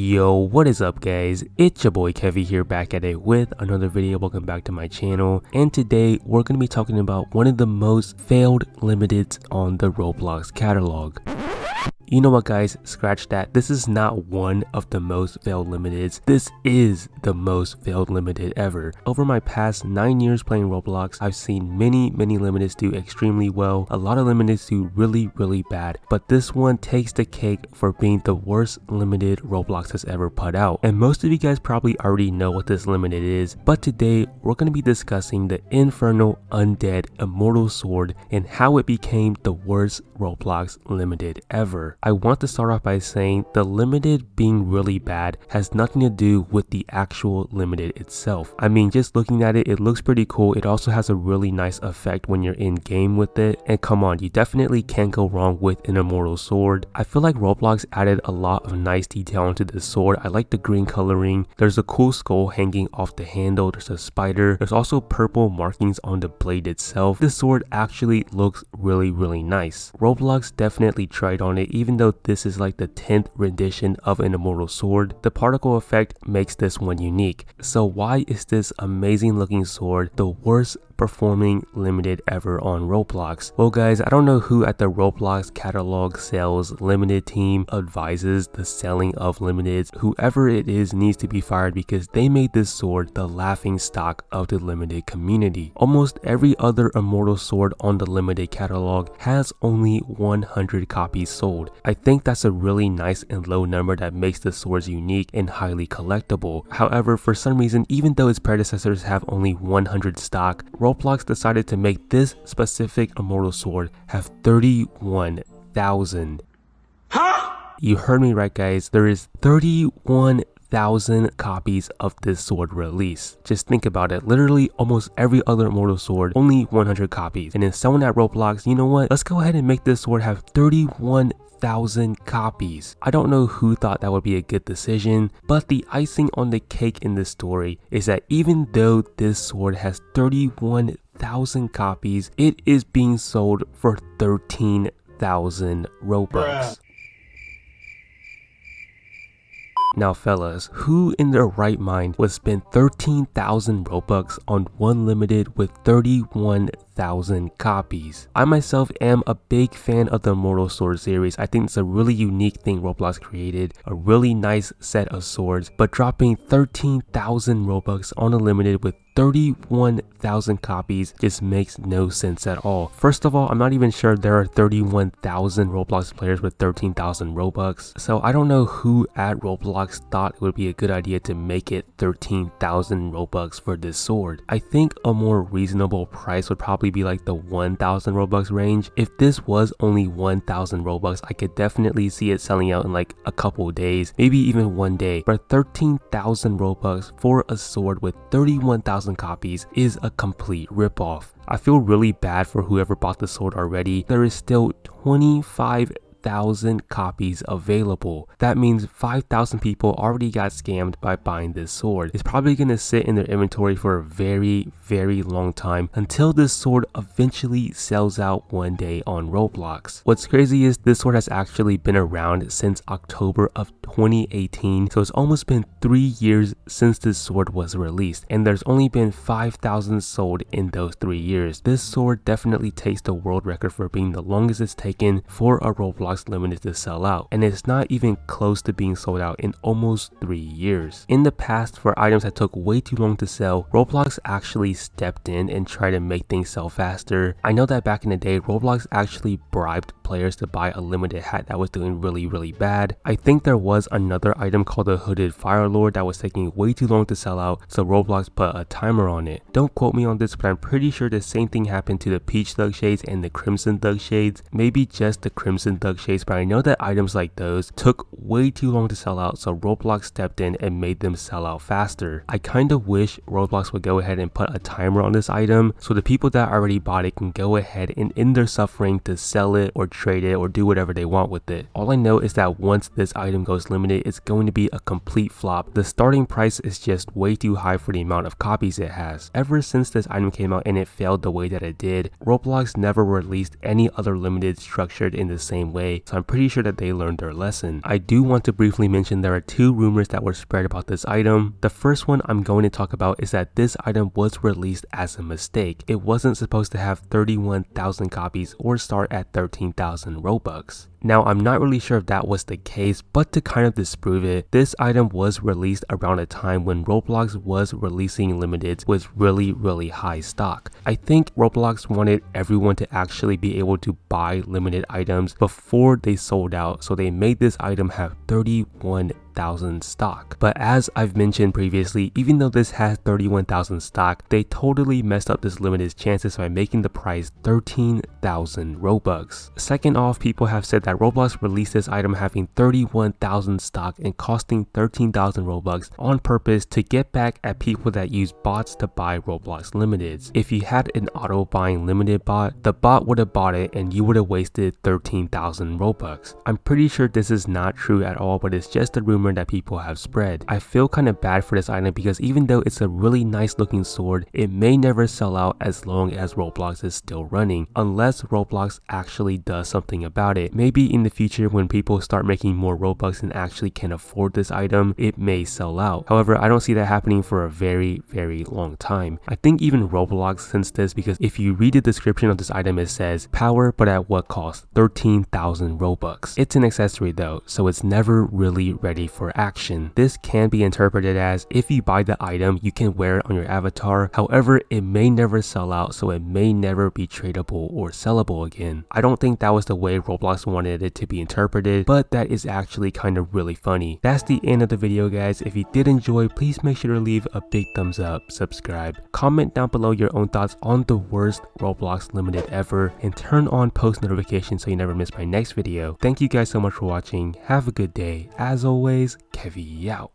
Yo, what is up guys? It's your boy Kevvy here, back at it with another video. Welcome back to my channel, and today we're going to be talking about one of the most failed limiteds on the Roblox catalog. You know what guys, scratch that. This is not one of the most failed limiteds. This is the most failed limited ever. Over my past 9 years playing Roblox, I've seen many limiteds do extremely well. A lot of limiteds do really bad. But this one takes the cake for being the worst limited Roblox has ever put out. And most of you guys probably already know what this limited is. But today, we're going to be discussing the Infernal Undead Immortal Sword and how it became the worst Roblox limited ever. I want to start off by saying the limited being really bad has nothing to do with the actual limited itself. I mean, just looking at it, it looks pretty cool. It also has a really nice effect when you're in game with it. And come on, you definitely can't go wrong with an immortal sword. I feel like Roblox added a lot of nice detail into the sword. I like the green coloring. There's a cool skull hanging off the handle. There's a spider. There's also purple markings on the blade itself. This sword actually looks really nice. Roblox definitely tried on it. Even though this is like the 10th rendition of an immortal sword, the particle effect makes this one unique. So why is this amazing looking sword the worst performing limited ever on Roblox? Well guys, I don't know who at the Roblox catalog sales limited team advises the selling of limiteds. Whoever it is needs to be fired, because they made this sword the laughing stock of the limited community. Almost every other immortal sword on the limited catalog has only 100 copies sold. I think that's a really nice and low number that makes the swords unique and highly collectible. However, for some reason, even though its predecessors have only 100 stock, Roblox decided to make this specific immortal sword have 31,000. Huh? You heard me right guys, there is 31,000 copies of this sword released. Just think about it, literally almost every other immortal sword, only 100 copies. And then someone at Roblox, you know what, let's go ahead and make this sword have 31,000 copies. I don't know who thought that would be a good decision, but the icing on the cake in this story is that even though this sword has 31,000 copies, it is being sold for 13,000 Robux. Now fellas, who in their right mind would spend 13,000 Robux on one limited with 31,000 copies? I myself am a big fan of the Immortal Sword series. I think it's a really unique thing Roblox created, a really nice set of swords, but dropping 13,000 Robux on a limited with 31,000 copies just makes no sense at all. First of all, I'm not even sure there are 31,000 Roblox players with 13,000 Robux. So I don't know who at Roblox thought it would be a good idea to make it 13,000 Robux for this sword. I think a more reasonable price would probably be like the 1,000 Robux range. If this was only 1,000 Robux, I could definitely see it selling out in like a couple days, maybe even one day. But 13,000 Robux for a sword with 31,000 copies is a complete ripoff. I feel really bad for whoever bought the sword already. There is still 25,000 copies available. That means 5,000 people already got scammed by buying this sword. It's probably going to sit in their inventory for a very long time until this sword eventually sells out one day on Roblox. What's crazy is this sword has actually been around since October of 2018, so it's almost been 3 years since this sword was released, and there's only been 5,000 sold in those 3 years. This sword definitely takes the world record for being the longest it's taken for a Roblox limited to sell out, and it's not even close to being sold out in almost 3 years. In the past, for items that took way too long to sell, Roblox actually stepped in and tried to make things sell faster. I know that back in the day, Roblox actually bribed players to buy a limited hat that was doing really bad. I think there was another item called the Hooded Fire Lord that was taking way too long to sell out, so Roblox put a timer on it. Don't quote me on this, but I'm pretty sure the same thing happened to the Peach Thug Shades and the Crimson Thug Shades. Maybe just the Crimson Thug Shades, but I know that items like those took way too long to sell out, so Roblox stepped in and made them sell out faster. I kind of wish Roblox would go ahead and put a timer on this item so the people that already bought it can go ahead and end their suffering to sell it or trade it or do whatever they want with it. All I know is that once this item goes limited, it's going to be a complete flop. The starting price is just way too high for the amount of copies it has. Ever since this item came out and it failed the way that it did, Roblox never released any other limited structured in the same way. day, so I'm pretty sure that they learned their lesson. I do want to briefly mention there are two rumors that were spread about this item. The first one I'm going to talk about is that this item was released as a mistake. It wasn't supposed to have 31,000 copies or start at 13,000 Robux. Now, I'm not really sure if that was the case, but to kind of disprove it, this item was released around a time when Roblox was releasing limiteds with really high stock. I think Roblox wanted everyone to actually be able to buy limited items before they sold out, so they made this item have 31,000 stock. But as I've mentioned previously, even though this has 31,000 stock, they totally messed up this limited's chances by making the price 13,000 Robux. Second off, people have said that Roblox released this item having 31,000 stock and costing 13,000 Robux on purpose to get back at people that use bots to buy Roblox limiteds. If you had an auto buying limited bot, the bot would have bought it and you would have wasted 13,000 Robux. I'm pretty sure this is not true at all, but it's just a rumor that people have spread. I feel kind of bad for this item because even though it's a really nice looking sword, it may never sell out as long as Roblox is still running, unless Roblox actually does something about it. Maybe in the future when people start making more Robux and actually can afford this item, it may sell out. However, I don't see that happening for a very long time. I think even Roblox sensed this because if you read the description of this item, it says power but at what cost? 13,000 Robux. It's an accessory though, so it's never really ready for action. This can be interpreted as if you buy the item, you can wear it on your avatar. However, it may never sell out, so it may never be tradable or sellable again. I don't think that was the way Roblox wanted it to be interpreted, but that is actually kind of really funny. That's the end of the video, guys. If you did enjoy, please make sure to leave a big thumbs up, subscribe, comment down below your own thoughts on the worst Roblox limited ever, and turn on post notifications so you never miss my next video. Thank you guys so much for watching. Have a good day. As always, Kevvy out.